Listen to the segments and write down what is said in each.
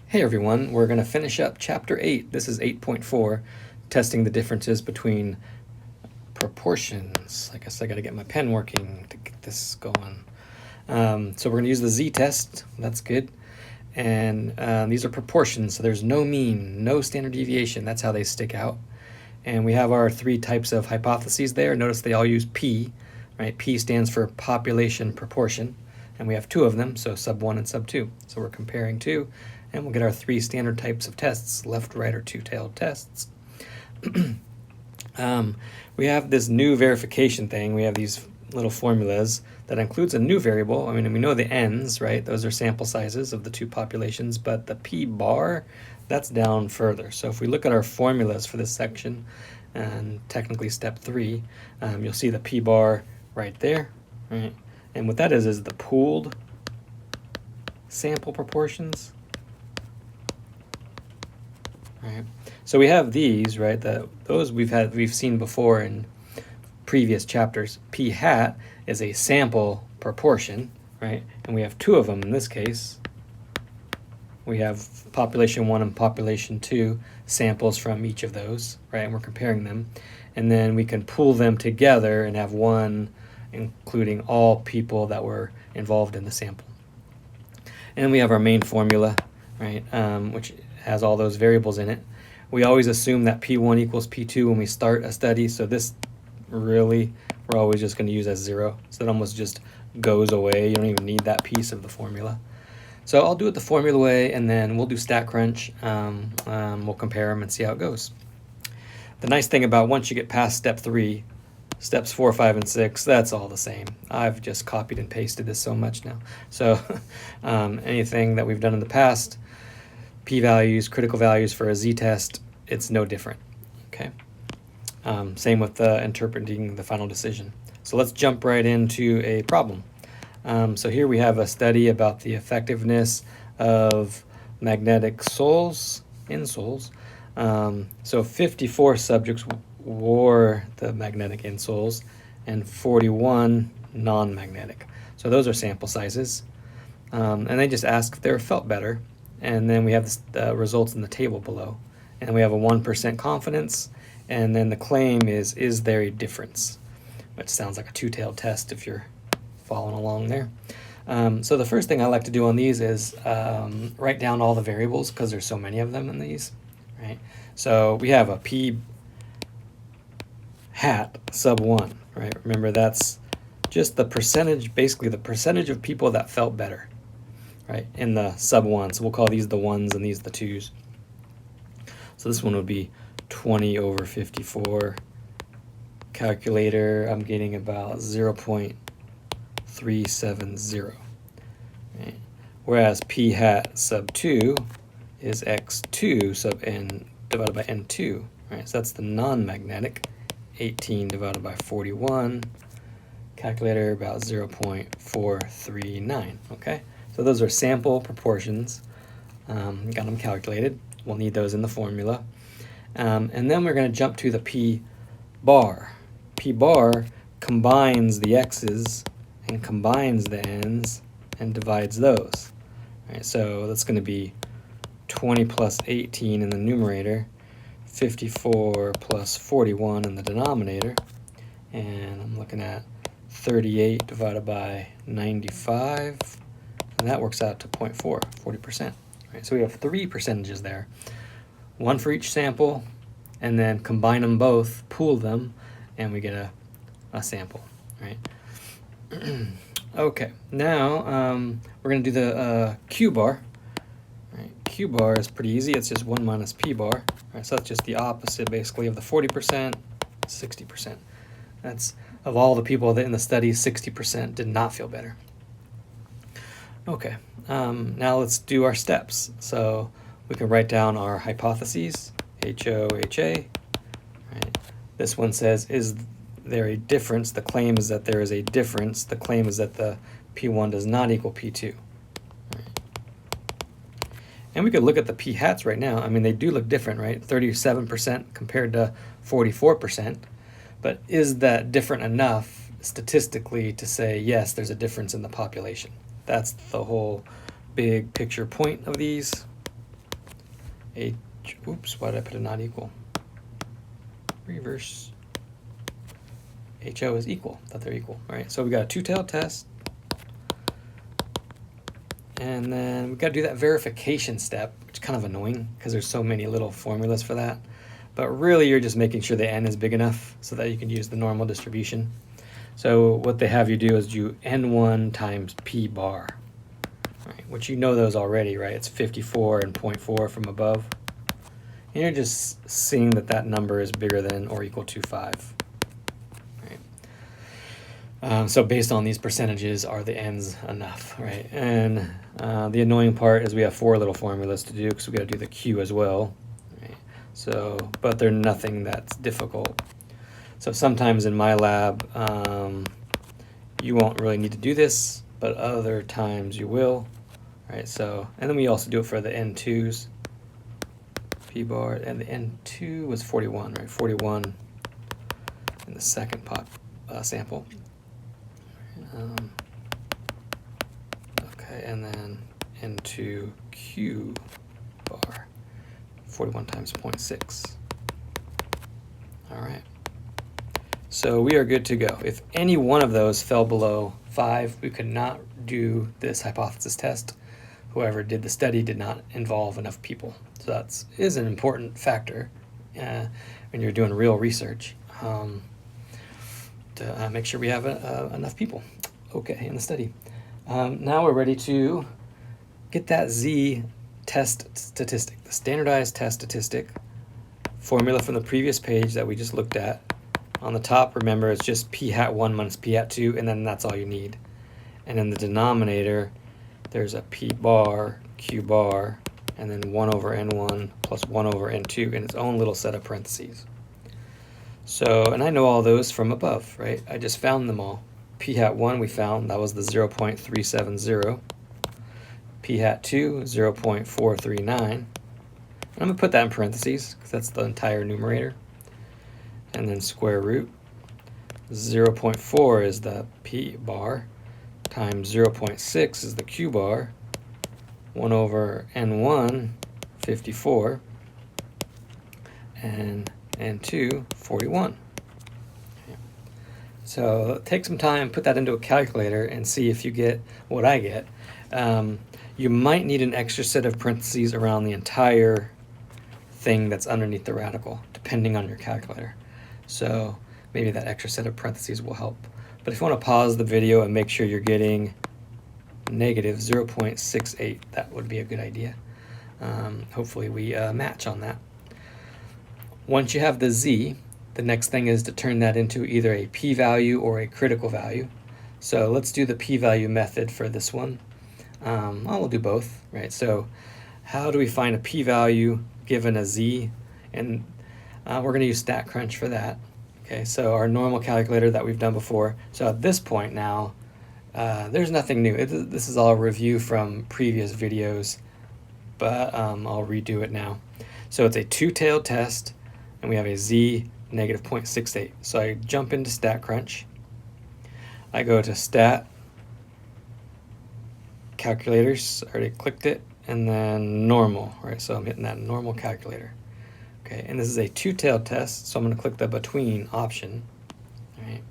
Hey everyone, we're going to finish up Chapter 8. This is 8.4, testing the differences between proportions. I guess I got to get my pen working to get this going. So we're going to use the z-test. That's good. And these are proportions, so there's no mean, no standard deviation. That's how they stick out. And we have our three types of hypotheses there. Notice they all use P, right? P stands for population proportion. And we have two of them, so sub 1 and sub 2. So we're comparing two, and we'll get our three standard types of tests, left, right, or two-tailed tests. We have this new verification thing. We have these little formulas that includes a new variable. I mean, we know the n's, right? Those are sample sizes of the two populations, but the p bar, that's down further. So if we look at our formulas for this section, and technically step 3, you'll see the p bar right there, right? And what that is the pooled sample proportions. Right. So we have these, right? Those we've seen before in previous chapters. P hat is a sample proportion, right? And we have two of them in this case. We have population 1 and population 2 samples from each of those, right? And we're comparing them. And then we can pool them together and have one including all people that were involved in the sample. And then we have our main formula, right, which has all those variables in it. We always assume that P1 equals P2 when we start a study, so this really we're always just going to use as 0. So it almost just goes away. You don't even need that piece of the formula. So I'll do it the formula way, and then we'll do StatCrunch. We'll compare them and see how it goes. The nice thing about once you get past step 3, steps 4, 5, and 6, that's all the same. I've just copied and pasted this so much now. So anything that we've done in the past, p-values, critical values for a z-test, it's no different. Okay. Same with interpreting the final decision. So let's jump right into a problem. So here we have a study about the effectiveness of magnetic insoles. So 54 subjects wore the magnetic insoles and 41 non-magnetic. So those are sample sizes. And they just ask if they felt better. And then we have the results in the table below. And we have a 1% confidence. And then the claim is there a difference? Which sounds like a two-tailed test if you're following along there. So the first thing I like to do on these is write down all the variables because there's so many of them in these, right? So we have a p hat sub 1, right? Remember, that's just the percentage, basically the percentage of people that felt better, right, in the sub 1. So we'll call these the 1s and these the 2s. So this one would be 20 over 54. Calculator, I'm getting about 0.370. Right? Whereas p hat sub 2 is x2 sub n divided by n2. Right? So that's the non-magnetic. 18 divided by 41. Calculator about 0.439. Okay, so those are sample proportions. Got them calculated. We'll need those in the formula. And then we're going to jump to the p bar. P bar combines the x's and combines the n's and divides those. All right, so that's going to be 20 plus 18 in the numerator, 54 plus 41 in the denominator, and I'm looking at 38 divided by 95, and that works out to 0.4, 40%. Right, so we have 3 percentages there, one for each sample, and then combine them both, pool them, and we get a sample, right? Okay, now we're going to do the Q bar. Right, Q bar is pretty easy. It's just 1 minus P bar. Right, so that's just the opposite, basically, of the 40%, 60%. That's, of all the people that in the study, 60% did not feel better. Okay, now let's do our steps. So we can write down our hypotheses, HOHA. Right. This one says, is there a difference? The claim is that there is a difference. The claim is that the P1 does not equal P2. Right. And we could look at the P hats right now. I mean, they do look different, right? 37% compared to 44%. But is that different enough statistically to say, yes, there's a difference in the population? That's the whole big picture point of these. oops, why did I put a not equal? Reverse HO is equal, that they're equal. All right, so we got a two-tailed test. And then we've got to do that verification step, which is kind of annoying because there's so many little formulas for that. But really, you're just making sure the n is big enough so that you can use the normal distribution. So what they have you do is do n1 times p bar, right, which you know those already, right? It's 54 and 0.4 from above. And you're just seeing that that number is bigger than or equal to 5. So based on these percentages, are the n's enough, right? And the annoying part is we have 4 little formulas to do because we got to do the q as well, right? So, but they're nothing that's difficult. So sometimes in my lab, you won't really need to do this, but other times you will, right? So, and then we also do it for the n2s, p bar, and the n2 was 41, right? 41 in the second sample. Okay, and then n2 q bar, 41 times 0.6. All right. So we are good to go. If any one of those fell below 5, we could not do this hypothesis test. Whoever did the study did not involve enough people. So that is an important factor when you're doing real research, to make sure we have enough people, okay, in the study. Now we're ready to get that z test statistic, the standardized test statistic formula from the previous page that we just looked at. On the top, remember, it's just p hat 1 minus p hat 2, and then that's all you need. And in the denominator, there's a p bar, q bar, and then 1 over n1 plus 1 over n2 in its own little set of parentheses. So, and I know all those from above, right? I just found them all. P hat 1 we found, that was the 0.370. P hat 2, 0.439. And I'm going to put that in parentheses because that's the entire numerator. And then square root. 0.4 is the p bar times 0.6 is the q bar. 1 over n1, 54. And n2, 41. So take some time, put that into a calculator, and see if you get what I get. You might need an extra set of parentheses around the entire thing that's underneath the radical, depending on your calculator. So maybe that extra set of parentheses will help. But if you want to pause the video and make sure you're getting negative 0.68, that would be a good idea. Hopefully we match on that. Once you have the z, the next thing is to turn that into either a p-value or a critical value. So let's do the p-value method for this one. We'll do both, right? So how do we find a p-value given a z? And we're going to use StatCrunch for that. Okay, so our normal calculator that we've done before. So at this point now, there's nothing new. This is all a review from previous videos, but I'll redo it now. So it's a two-tailed test, and we have a z negative 0.68. So I jump into StatCrunch. I go to Stat, Calculators, I already clicked it, and then Normal, right? So I'm hitting that Normal calculator. Okay, and this is a two-tailed test, so I'm going to click the Between option. All right.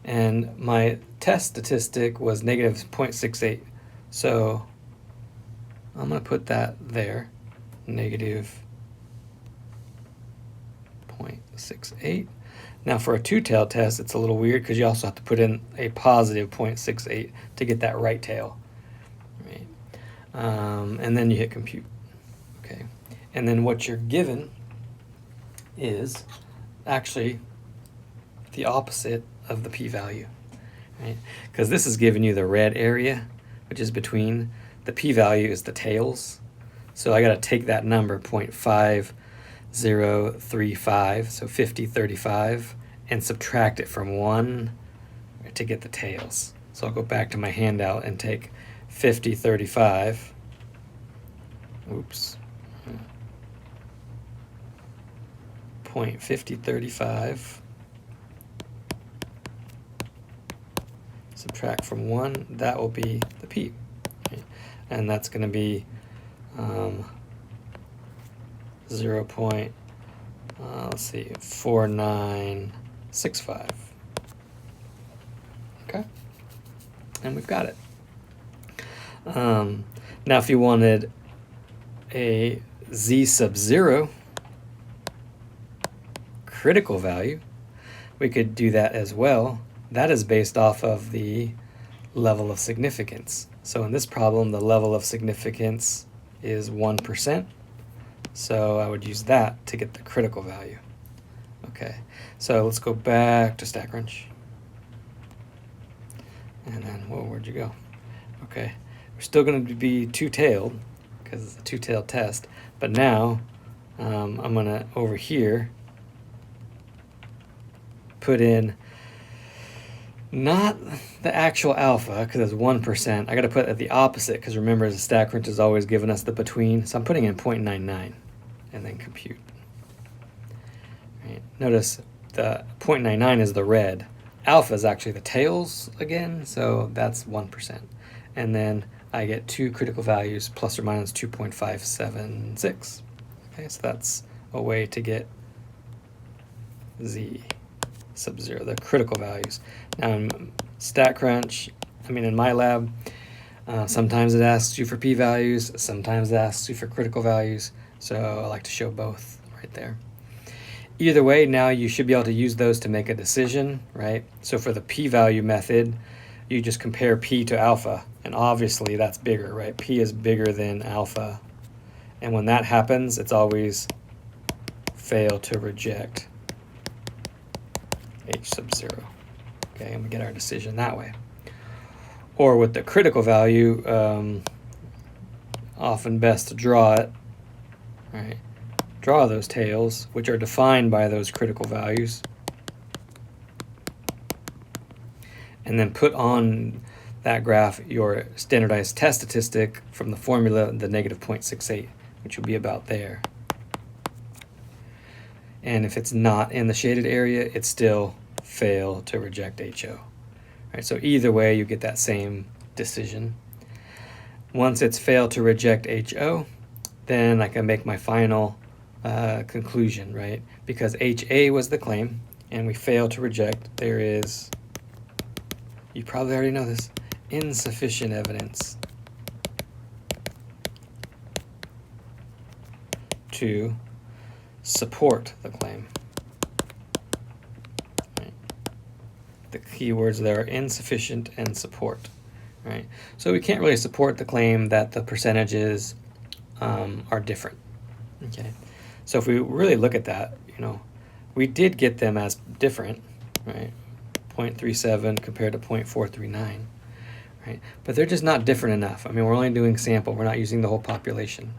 And my test statistic was negative 0.68. So I'm going to put that there, negative 0.68. Now for a two-tailed test, it's a little weird because you also have to put in a positive 0.68 to get that right tail. Right. And then you hit compute. Okay. And then what you're given is actually the opposite of the p-value, right? Because this is giving you the red area, which is between. The p-value is the tails. So I got to take that number, 0.5035, so 5035, and subtract it from 1 to get the tails. So I'll go back to my handout and take 5035. Oops. 0.5035. Subtract from 1, that will be the p. Okay. And that's going to be 0.4965. Okay, and we've got it. Now if you wanted a z sub 0 critical value, we could do that as well. That is based off of the level of significance. So in this problem, the level of significance is 1%. So I would use that to get the critical value. Okay, so let's go back to StatCrunch. And then, whoa, where'd you go? Okay, we're still going to be two-tailed because it's a two-tailed test. But now I'm going to, over here, put in not the actual alpha because it's 1%. I got to put it at the opposite because remember the StatCrunch is always giving us the between. So I'm putting in 0.99 and then compute. Right. Notice the 0.99 is the red. Alpha is actually the tails again, so that's 1%. And then I get two critical values plus or minus 2.576. Okay, so that's a way to get z sub 0, the critical values. Now in StatCrunch, in my lab, sometimes it asks you for p-values, sometimes it asks you for critical values, so I like to show both right there. Either way, now you should be able to use those to make a decision, right? So for the p-value method, you just compare p to alpha, and obviously that's bigger, right? P is bigger than alpha, and when that happens, it's always fail to reject h sub 0. Okay, and we get our decision that way. Or with the critical value, often best to draw it, right? Draw those tails, which are defined by those critical values, and then put on that graph your standardized test statistic from the formula, the negative 0.68, which will be about there. And if it's not in the shaded area, it's still fail to reject HO. Right, so either way, you get that same decision. Once it's failed to reject HO, then I can make my final conclusion, right? Because HA was the claim, and we failed to reject, there is, you probably already know this, insufficient evidence to support the claim. Right. The keywords there are insufficient and support. Right. So we can't really support the claim that the percentages are different. Okay. So if we really look at that, we did get them as different, right? 0.37 compared to 0.439, right? But they're just not different enough. We're only doing sample. We're not using the whole population.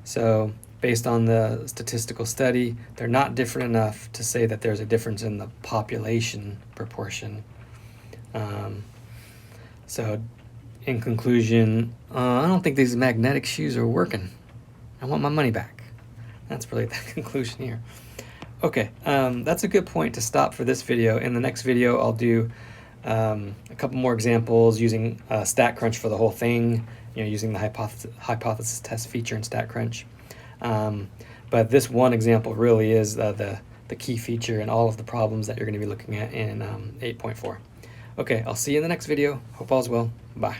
So based on the statistical study, they're not different enough to say that there's a difference in the population proportion. So in conclusion, I don't think these magnetic shoes are working. I want my money back. That's really the conclusion here. Okay, that's a good point to stop for this video. In the next video, I'll do a couple more examples using StatCrunch for the whole thing, using the hypothesis test feature in StatCrunch. But this one example really is the key feature in all of the problems that you're going to be looking at in 8.4. Okay, I'll see you in the next video. Hope all's well. Bye.